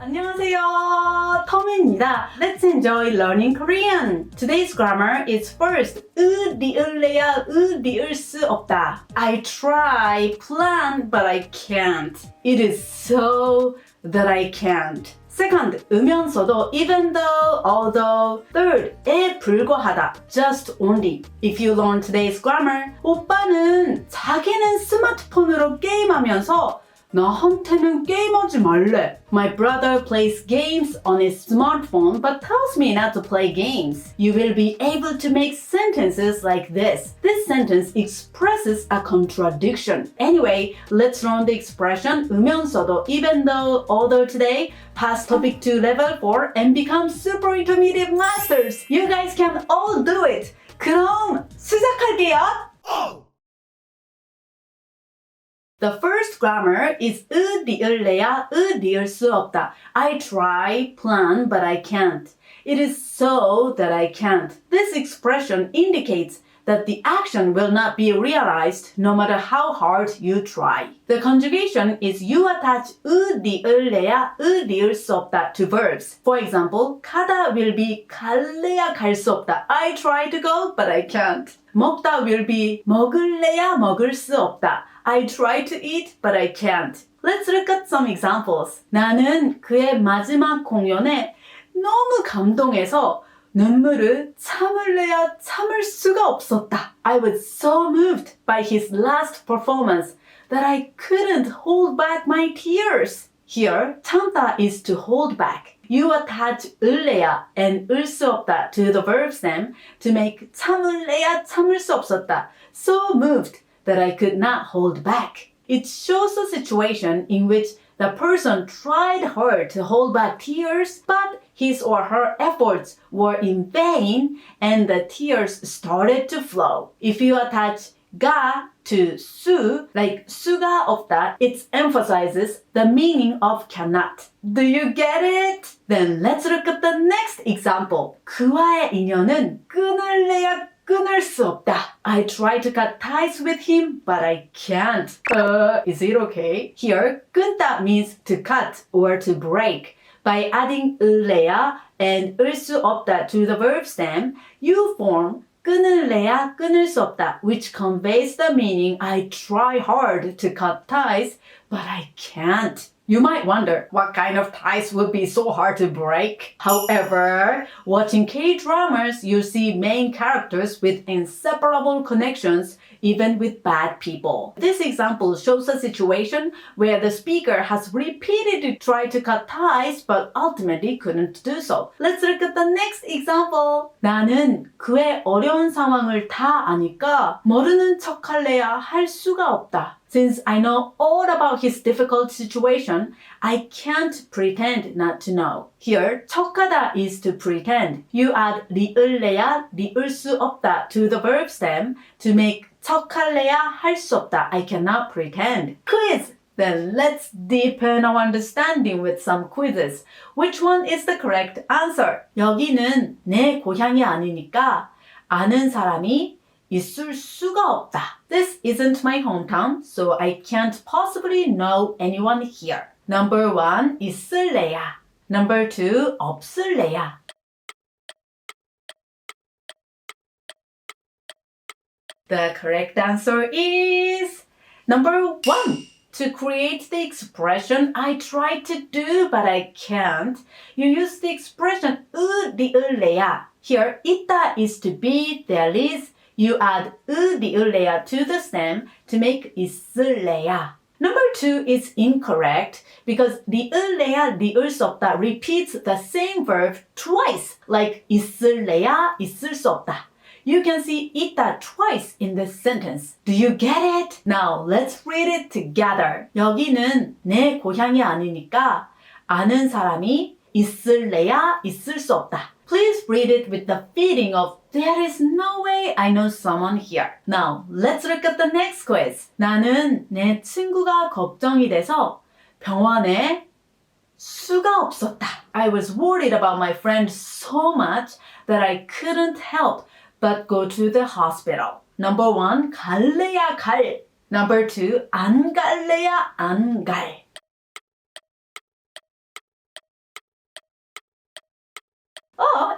안녕하세요, 터미입니다. Let's enjoy learning Korean. Today's grammar is first, 리을래야, 리을 수 없다. I try, plan, but I can't. It is so that I can't. Second, 으면서도 even though, although. Third, 에 불과하다, just only. If you learn today's grammar, 오빠는 자기는 스마트폰으로 게임하면서 나한테는 게임하지 말래. My brother plays games on his smartphone but tells me not to play games. You will be able to make sentences like this. This sentence expresses a contradiction. Anyway, let's learn the expression 으면서도 even though, although today. Pass topic 2 level 4 and become super intermediate masters. You guys can all do it. 그럼 시작할게요. The first grammar is 리을래야, 리을 수 없다. I try, plan, but I can't. It is so that I can't. This expression indicates that the action will not be realized no matter how hard you try. The conjugation is you attach 리을래야, 리을 수 없다 to verbs. For example, 가다 will be 갈래야 갈 수 없다. I try to go, but I can't. 먹다 will be 먹을래야 먹을 수 없다. I try to eat, but I can't. Let's look at some examples. 나는 그의 마지막 공연에 너무 감동해서 눈물을 참을래야 참을 수가 없었다. I was so moved by his last performance that I couldn't hold back my tears. Here, 참다 is to hold back. You attach 을래야 and 을 수 없다 to the verb stem to make 참을래야 참을 수 없었다. So moved that I could not hold back. It shows a situation in which the person tried hard to hold back tears, but his or her efforts were in vain and the tears started to flow. If you attach 가 to 수, like 수가 없다, it emphasizes the meaning of cannot. Do you get it? Then let's look at the next example. 그와의 인연은 끊을래야 끊을 수 없다. I try to cut ties with him, but I can't. Is it okay? Here, 끊다 means to cut or to break. By adding 을래야 and 을 수 없다 to the verb stem, you form 끊을래야 끊을 수 없다, which conveys the meaning I try hard to cut ties, but I can't. You might wonder what kind of ties would be so hard to break. However, watching K-dramas, you see main characters with inseparable connections even with bad people. This example shows a situation where the speaker has repeatedly tried to cut ties but ultimately couldn't do so. Let's look at the next example. 나는 그의 어려운 상황을 다 아니까 모르는 척할래야 할 수가 없다. Since I know all about his difficult situation, I can't pretend not to know. Here, 척하다 is to pretend. You add 리을래야, 리을 수 없다 to the verb stem to make 척할래야 할 수 없다. I cannot pretend. Quiz! Then let's deepen our understanding with some quizzes. Which one is the correct answer? 여기는 내 고향이 아니니까 아는 사람이 있을 수가 없다. This isn't my hometown, so I can't possibly know anyone here. Number 1, 있을래야. Number 2, 없을래야. The correct answer is number 1. To create the expression I try to do but I can't, you use the expression 리을래야. Here, 있다 is to be, there is. You add 리을래야 to the stem to make 있을래야. Number 2 is incorrect because 리을래야, 리을 수 없다 repeats the same verb twice, like 있을래야, 있을 수 없다. You can see 있다 twice in this sentence. Do you get it? Now let's read it together. 여기는 내 고향이 아니니까 아는 사람이 있을래야, 있을 수 없다. Please read it with the feeling of there is no way I know someone here. Now, let's look at the next quiz. 나는 내 친구가 걱정이 돼서 병원에 수가 없었다. I was worried about my friend so much that I couldn't help but go to the hospital. Number 1, 갈래야 갈. Number 2, 안 갈래야 안 갈.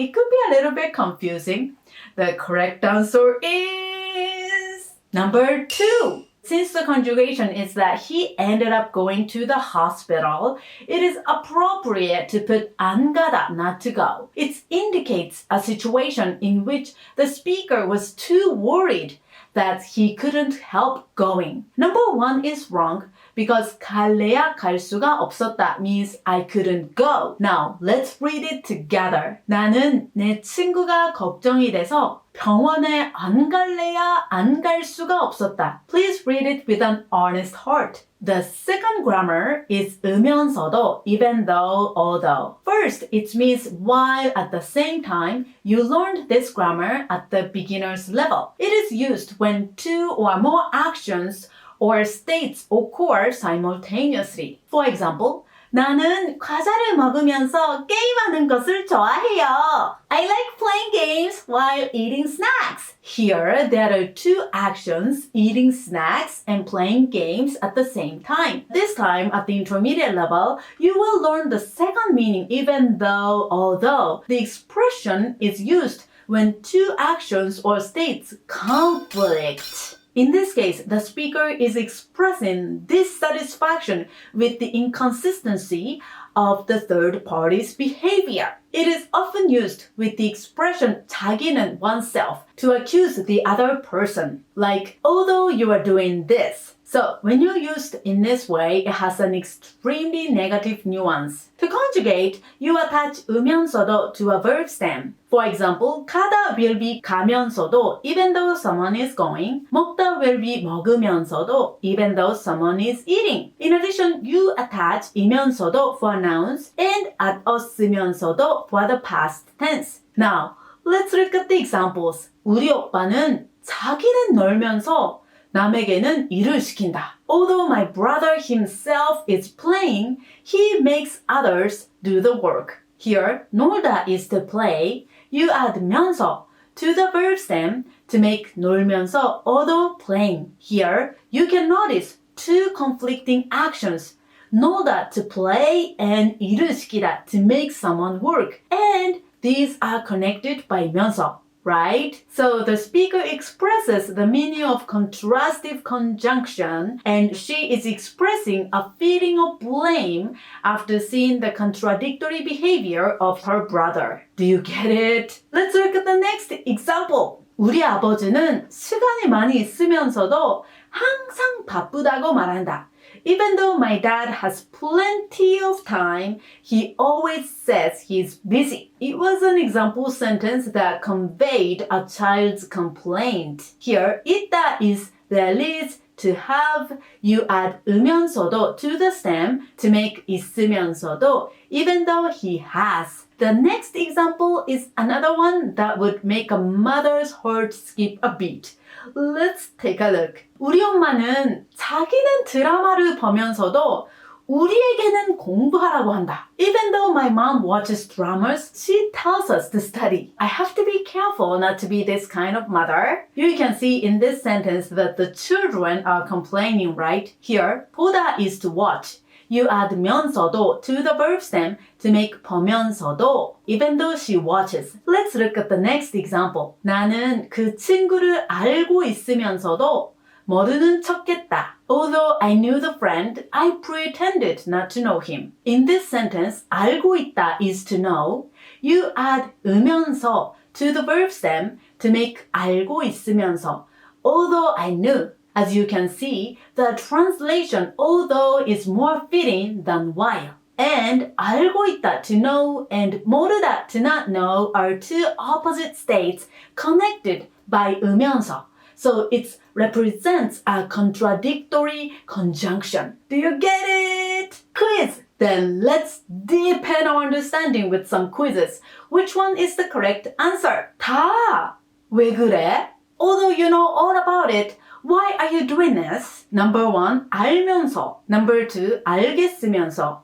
it could be a little bit confusing. The correct answer is number 2. Since the conjugation is that he ended up going to the hospital, it is appropriate to put 안 가다, not to go. It indicates a situation in which the speaker was too worried that he couldn't help going. Number 1 is wrong because 갈래야 갈 수가 없었다 means I couldn't go. Now, let's read it together. 나는 내 친구가 걱정이 돼서 병원에 안 갈래야 안 갈 수가 없었다. Please read it with an honest heart. The second grammar is 으면서도, even though, although. First, it means while at the same time. You learned this grammar at the beginner's level. It is used when 2 or more actions or states occur simultaneously. For example, 나는 과자를 먹으면서 게임하는 것을 좋아해요. I like playing games while eating snacks. Here, there are 2 actions, eating snacks and playing games at the same time. This time, at the intermediate level, you will learn the second meaning even though, although. The expression is used when 2 actions or states conflict. In this case, the speaker is expressing dissatisfaction with the inconsistency of the third party's behavior. It is often used with the expression 자기는 oneself to accuse the other person, like, although you are doing this. So, when you used in this way, it has an extremely negative nuance. To conjugate, you attach 으면서도 to a verb stem. For example, 가다 will be 가면서도, even though someone is going. 먹다 will be 먹으면서도, even though someone is eating. In addition, you attach 이면서도 for nouns and @었으면서도 for the past tense. Now, let's look at the examples. 우리 오빠는 자기는 놀면서 남에게는 일을 시킨다. Although my brother himself is playing, he makes others do the work. Here, 놀다 is to play. You add 면서 to the verb stem to make 놀면서 although playing. Here, you can notice 2 conflicting actions. 놀다 to play and 일을 시키다 to make someone work. And these are connected by 면서. Right? So the speaker expresses the meaning of contrastive conjunction and she is expressing a feeling of blame after seeing the contradictory behavior of her brother. Do you get it? Let's look at the next example. 우리 아버지는 시간이 많이 있으면서도 항상 바쁘다고 말한다. Even though my dad has plenty of time, he always says he's busy. It was an example sentence that conveyed a child's complaint. Here, 있다 is there is to have. You add 으면서도 to the stem to make 있으면서도, even though he has. The next example is another one that would make a mother's heart skip a beat. Let's take a look. 우리 엄마는 자기는 드라마를 보면서도 우리에게는 공부하라고 한다. Even though my mom watches dramas, she tells us to study. I have to be careful not to be this kind of mother. You can see in this sentence that the children are complaining, right? Here, 보다 is to watch. You add 면서도 to the verb stem to make 보면서도, even though she watches. Let's look at the next example. 나는 그 친구를 알고 있으면서도 모르는 척했다. Although I knew the friend, I pretended not to know him. In this sentence, 알고 있다 is to know. You add 으면서 to the verb stem to make 알고 있으면서. Although I knew. As you can see, the translation although is more fitting than while. And 알고 있다 to know and 모르다 to not know are 2 opposite states connected by 으면서. So it represents a contradictory conjunction. Do you get it? Quiz! Then let's deepen our understanding with some quizzes. Which one is the correct answer? 다! 왜 그래? Although you know all about it, why are you doing this? Number 1, 알면서. Number 2, 알겠으면서.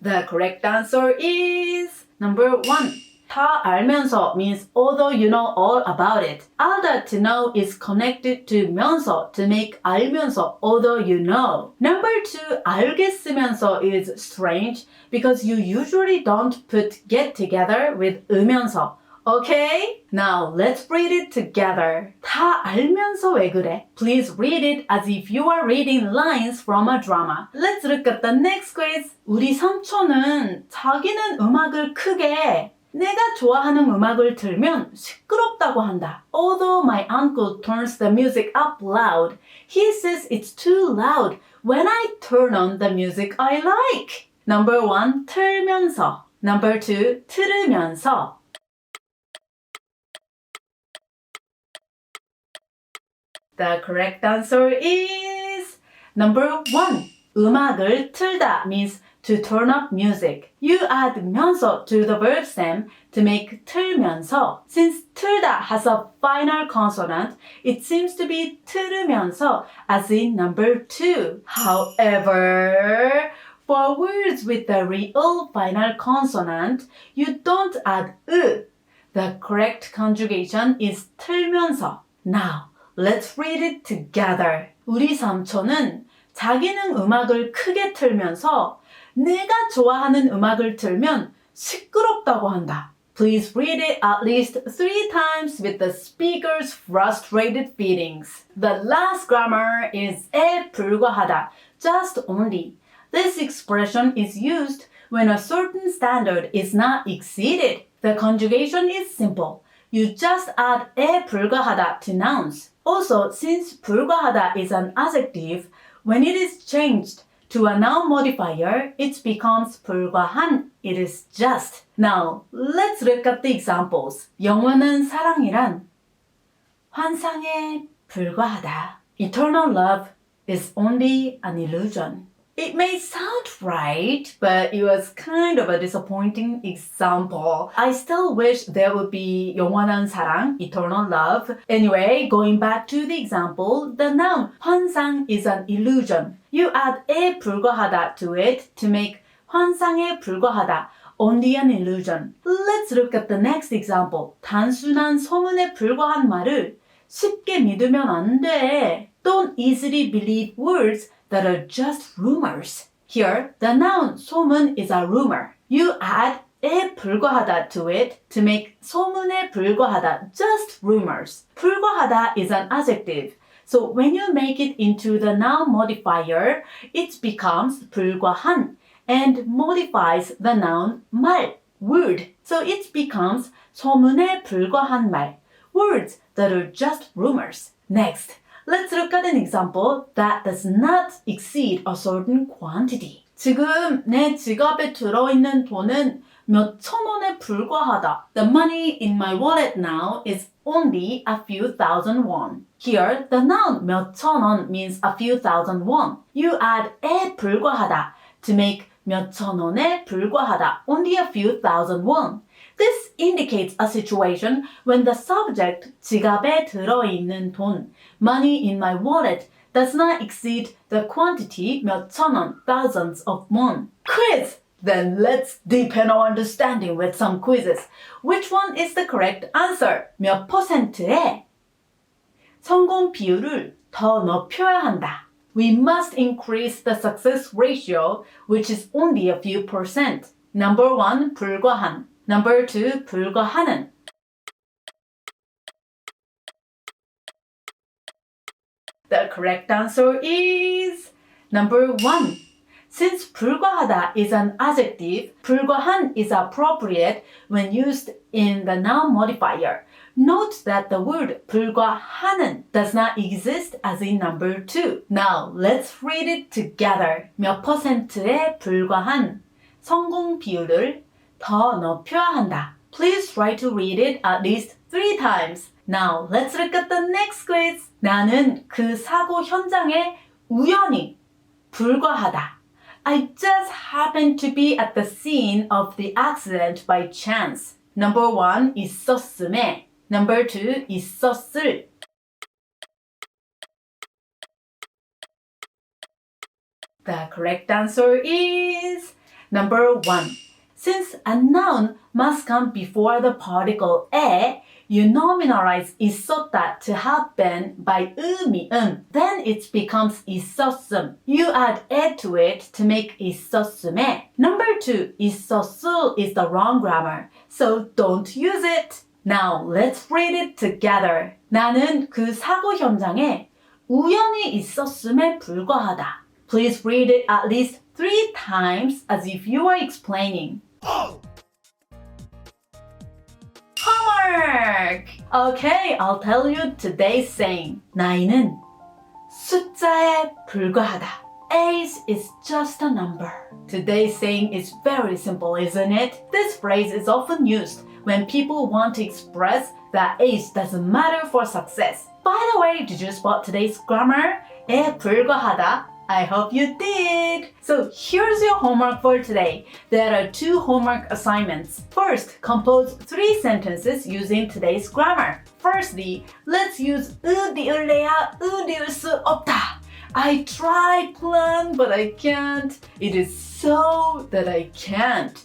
The correct answer is number 1. 다 알면서 means although you know all about it. 알다 to know is connected to 면서 to make 알면서 although you know. Number 2, 알겠으면서 is strange because you usually don't put get together with 으면서. Okay? Now let's read it together. 다 알면서 왜 그래? Please read it as if you are reading lines from a drama. Let's look at the next quiz. 우리 삼촌은 자기는 음악을 크게 내가 좋아하는 음악을 틀면 시끄럽다고 한다. Although my uncle turns the music up loud, he says it's too loud when I turn on the music I like. Number 1, 틀면서. Number 2, 들으면서. The correct answer is number 1. 음악을 틀다 means to turn up music. You add 면서 to the verb stem to make 틀면서. Since 틀다 has a final consonant, it seems to be 들으면서 as in number 2. However, for words with the real final consonant, you don't add 으. The correct conjugation is 틀면서. Now, let's read it together. 우리 삼촌은 자기는 음악을 크게 틀면서 내가 좋아하는 음악을 틀면 시끄럽다고 한다. Please read it at least 3 times with the speaker's frustrated feelings. The last grammar is 에 불과하다, just only. This expression is used when a certain standard is not exceeded. The conjugation is simple. You just add 에 불과하다 to nouns. Also, since 불과하다 is an adjective, when it is changed to a noun modifier, it becomes 불과한. It is just. Now, let's look at the examples. 영원한 사랑이란 환상에 불과하다. Eternal love is only an illusion. It may sound right, but it was kind of a disappointing example. I still wish there would be 영원한 사랑, eternal love. Anyway, going back to the example, the noun 환상 is an illusion. You add 에 불과하다 to it to make 환상에 불과하다, only an illusion. Let's look at the next example. 단순한 소문에 불과한 말을 쉽게 믿으면 안 돼. Don't easily believe words that are just rumors. Here, the noun 소문 is a rumor. You add 에 불과하다 to it to make 소문에 불과하다 just rumors. 불과하다 is an adjective. So when you make it into the noun modifier, it becomes 불과한 and modifies the noun 말, word. So it becomes 소문에 불과한 말, words that are just rumors. Next, let's look at an example that does not exceed a certain quantity. 지금 내 지갑에 들어있는 돈은 몇천 원에 불과하다. The money in my wallet now is only a few thousand won. Here, the noun 몇천 원 means a few thousand won. You add 에 불과하다 to make 몇천 원에 불과하다, only a few thousand won. This indicates a situation when the subject 지갑에 들어있는 돈, money in my wallet, does not exceed the quantity 몇천 원, thousands of won. Quiz! Then let's deepen our understanding with some quizzes. Which one is the correct answer? 몇 %에 성공 비율을 더 높여야 한다. We must increase the success ratio, which is only a few %. Number 1, 불과한. Number 2, 불과하는. The correct answer is number 1. Since 불과하다 is an adjective, 불과한 is appropriate when used in the noun modifier. Note that the word 불과하는 does not exist as in number 2. Now, let's read it together. 몇 %에 불과한 성공 비율을 더 높여야 한다. Please try to read it at least 3 times. Now, let's look at the next quiz. 나는 그 사고 현장에 우연히 불과하다. I just happened to be at the scene of the accident by chance. Number 1, 있었음에. Number 2, 있었을. The correct answer is number 1. Since a noun must come before the particle 에, you nominalize 있었다 to have been by 미음. Then it becomes 있었음. You add 에 to it to make 있었음에. Number 2, 있었을 is the wrong grammar, so don't use it. Now let's read it together. 나는 그 사고 현장에 우연히 있었음에 불과하다. Please read it at least 3 times as if you are explaining. Homework! Okay, I'll tell you today's saying. 나이는 숫자에 불과하다. Age is just a number. Today's saying is very simple, isn't it? This phrase is often used when people want to express that age doesn't matter for success. By the way, did you spot today's grammar? 에 불과하다. I hope you did! So here's your homework for today. There are 2 homework assignments. First, compose 3 sentences using today's grammar. Firstly, let's use 으디을래야 으디을 수 없다. I try, plan, but I can't. It is so that I can't.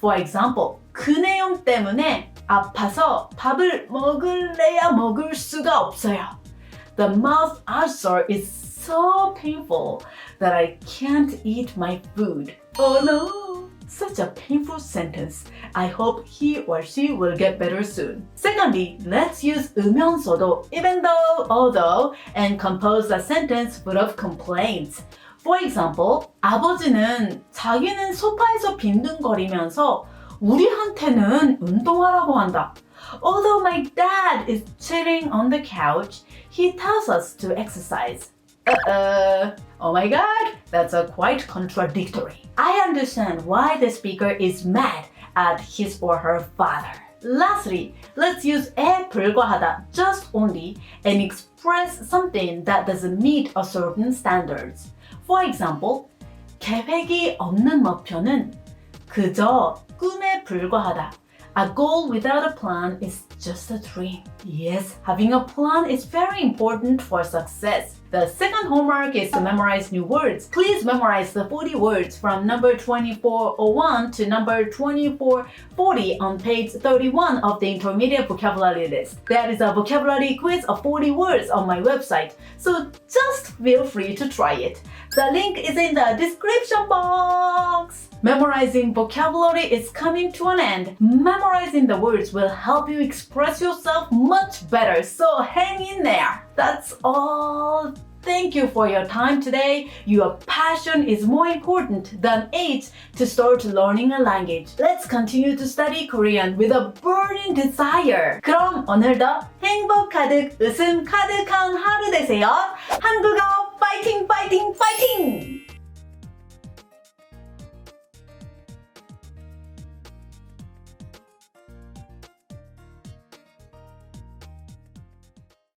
For example, 그 내용 때문에 아파서 밥을 먹을래야 먹을 수가 없어요. The mouth ulcer is so painful that I can't eat my food. Oh no! Such a painful sentence. I hope he or she will get better soon. Secondly, let's use 으면서도, even though, although, and compose a sentence full of complaints. For example, 아버지는 자기는 소파에서 빈둥거리면서 우리한테는 운동하라고 한다. Although my dad is chilling on the couch, he tells us to exercise. Oh my god, that's quite contradictory. I understand why the speaker is mad at his or her father. Lastly, let's use 에 불과하다 just only and express something that doesn't meet a certain standards. For example, 계획이 없는 목표는 그저 꿈에 불과하다. A goal without a plan is just a dream. Yes, having a plan is very important for success. The second homework is to memorize new words. Please memorize the 40 words from number 2401 to number 2440 on page 31 of the intermediate vocabulary list. There is a vocabulary quiz of 40 words on my website, so just feel free to try it. The link is in the description box. Memorizing vocabulary is coming to an end. Memorizing the words will help you express yourself much better, so hang in there. That's all. Thank you for your time today. Your passion is more important than age to start learning a language. Let's continue to study Korean with a burning desire. 그럼 오늘도 행복 가득, 웃음 가득한 하루 되세요. 한국어 파이팅 파이팅 파이팅!